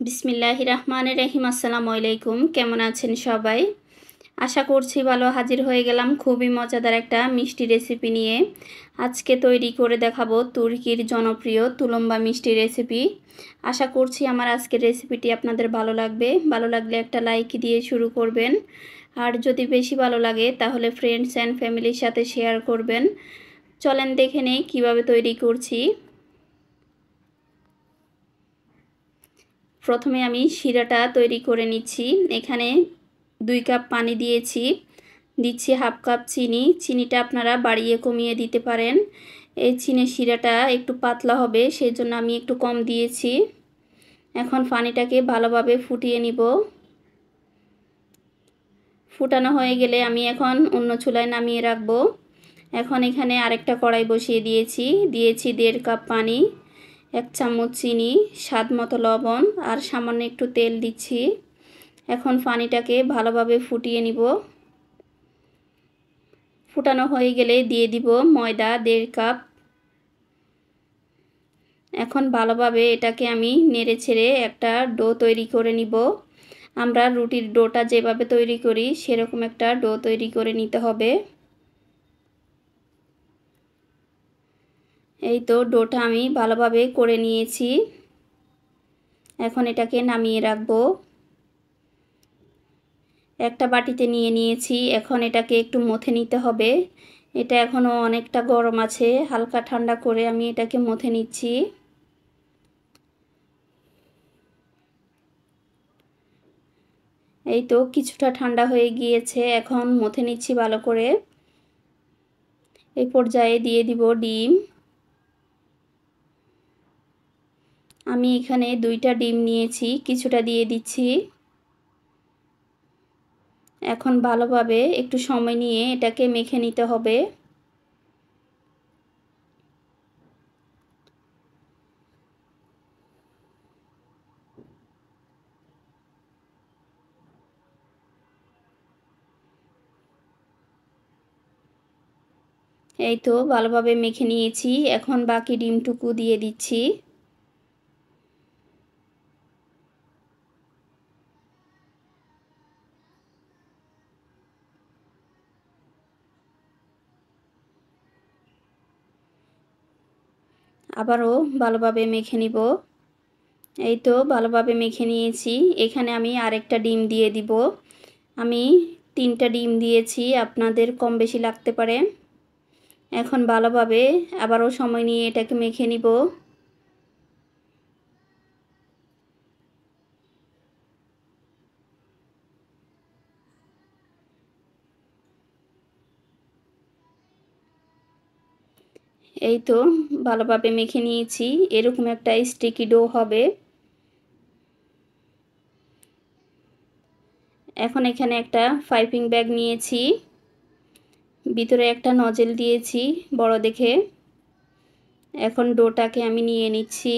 বিসমিল্লাহির রহমানির রহিম। আসসালামু আলাইকুম। কেমন আছেন সবাই? আশা করছি ভালো। হাজির হয়ে গেলাম খুবই মজাদার একটা মিষ্টি রেসিপি নিয়ে। আজকে তৈরি করে দেখাবো তুর্কির জনপ্রিয় তুলম্বা মিষ্টি রেসিপি। আশা করছি আমার আজকের রেসিপিটি আপনাদের ভালো লাগবে। ভালো লাগলে একটা লাইক দিয়ে শুরু করবেন, আর যদি বেশি ভালো লাগে তাহলে ফ্রেন্ডস অ্যান্ড ফ্যামিলির সাথে শেয়ার করবেন। চলেন দেখে নেই কীভাবে তৈরি করছি। প্রথমে আমি শিরাটা তৈরি করে নিচ্ছি। এখানে 2 কাপ পানি দিচ্ছি হাফ কাপ চিনি। চিনিটা আপনারা বাড়িয়ে কমিয়ে দিতে পারেন। এই চিনির শিরাটা একটু পাতলা হবে, সেই জন্য আমি একটু কম দিয়েছি। এখন পানিটাকে ভালোভাবে ফুটিয়ে নিব। ফুটানো হয়ে গেলে আমি এখন অন্য চুলায় নামিয়ে রাখব। এখন এখানে আরেকটা কড়াই বসিয়ে দিয়েছি 1.5 কাপ পানি, 1 চামচ চিনি, স্বাদ মতো লবণ আর সামান্য একটু তেল দিচ্ছি। এখন পানিটাকে ভালোভাবে ফুটিয়ে নিব। ফুটানো হয়ে গেলে দিয়ে দিব ময়দা 1.5 কাপ। এখন ভালোভাবে এটাকে আমি নেড়েচেড়ে একটা ডো তৈরি করে নিব। আমরা রুটির ডোটা যেভাবে তৈরি করি সেরকম একটা ডো তৈরি করে নিতে হবে। এই তো ডোটা আমি ভালোভাবে করে নিয়েছি। এখন এটাকে নামিয়ে রাখব। একটা বাটিতে নিয়ে নিয়েছি। এখন এটাকে একটু মথে নিতে হবে। এটা এখনও অনেকটা গরম আছে, হালকা ঠান্ডা করে আমি এটাকে মথে নিচ্ছি। এই তো কিছুটা ঠান্ডা হয়ে গিয়েছে, এখন মথে নিচ্ছি ভালো করে। এই পর্যায়ে দিয়ে দিব ডিম। আমি এখানে 2টা ডিম নিয়েছি, কিছুটা দিয়ে দিচ্ছি। এখন ভালোভাবে একটু সময় নিয়ে এটাকে মেখে নিতে হবে। এই তো ভালোভাবে মেখে নিয়েছি। এখন বাকি ডিমটুকু দিয়ে দিচ্ছি। আবারও ভালোভাবে মেখে নিব। এই তো ভালোভাবে মেখে নিয়েছি। এখানে আমি আরেকটা ডিম দিয়ে দিব। আমি 3টা ডিম দিয়েছি, আপনাদের কম বেশি লাগতে পারে। এখন ভালোভাবে আবারও সময় নিয়ে এটাকে মেখে নিব। এই তো ভালোভাবে মেখে নিয়েছি। এরকম একটা স্টিকি ডো হবে। এখন এখানে একটা পাইপিং ব্যাগ নিয়েছি, ভিতরে একটা নজেল দিয়েছি বড় দেখে। এখন ডোটাকে আমি নিয়ে নিচ্ছি।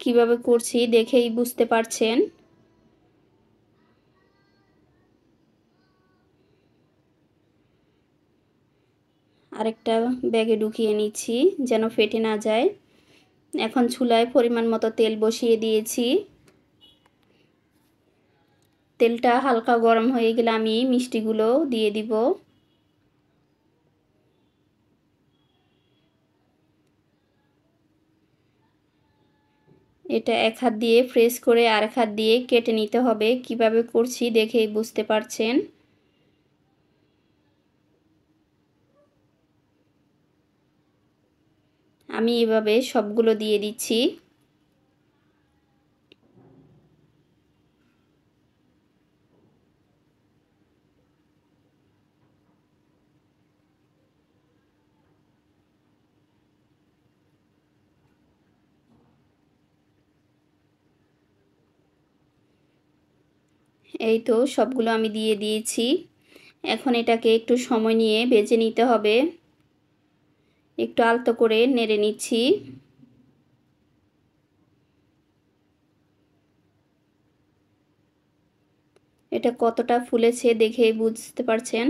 কিভাবে করছি দেখেই বুঝতে পারছেন। আরেকটা ব্যাগে ঢুকিয়ে নিচ্ছি যেন ফেটে না যায়। এখন চুলায় পরিমাণ মতো তেল বসিয়ে দিয়েছি। তেলটা হালকা গরম হয়ে গেলে আমি মিষ্টিগুলো দিয়ে দিব। এটা এক হাত দিয়ে প্রেস করে আরেক হাত দিয়ে কেটে নিতে হবে। কিভাবে করছি দেখেই বুঝতে পারছেন। আমি এভাবে সবগুলো দিয়ে দিচ্ছি। এই তো সবগুলো আমি দিয়ে দিয়েছি। এখন এটাকে একটু সময় নিয়ে ভেজে নিতে হবে। একটু আলতো করে নেড়ে নিচ্ছি। এটা কতটা ফুলেছে দেখে বুঝতে পারছেন।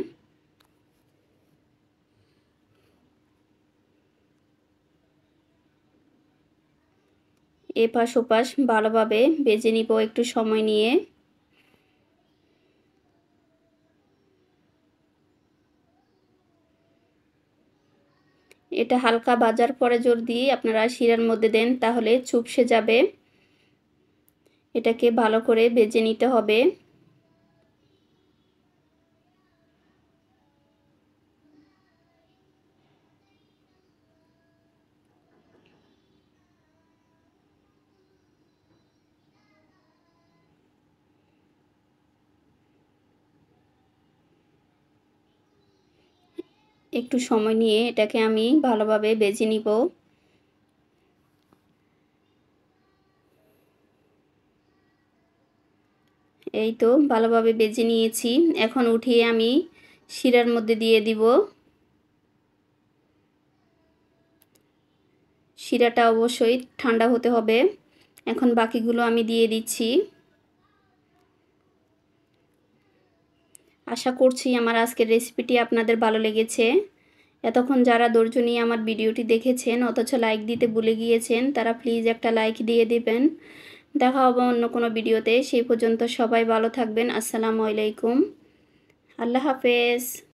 এপাশ ওপাশ ভালোভাবে ভেজে নিব একটু সময় নিয়ে। এটা হালকা ভাজার পরে যদি আপনারা শিরার মধ্যে দেন তাহলে চুপসে যাবে। এটাকে ভালো করে ভেজে নিতে হবে। একটু সময় নিয়ে এটাকে আমি ভালোভাবে ভেজে নিব। এই তো ভালোভাবে ভেজে নিয়েছি। এখন উঠিয়ে আমি শিরার মধ্যে দিয়ে দিব। শিরাটা অবশ্যই ঠান্ডা হতে হবে। এখন বাকিগুলো আমি দিয়ে দিচ্ছি। আশা করছি আমার আজকের রেসিপিটি আপনাদের ভালো লেগেছে। এতক্ষণ যারা ধৈর্য নিয়ে আমার ভিডিওটি দেখেছেন অথচ লাইক দিতে ভুলে গিয়েছেন তারা প্লিজ একটা লাইক দিয়ে দিবেন। দেখা হবে অন্য কোনো ভিডিওতে। সেই পর্যন্ত সবাই ভালো থাকবেন। আসসালামু আলাইকুম। আল্লাহ হাফেজ।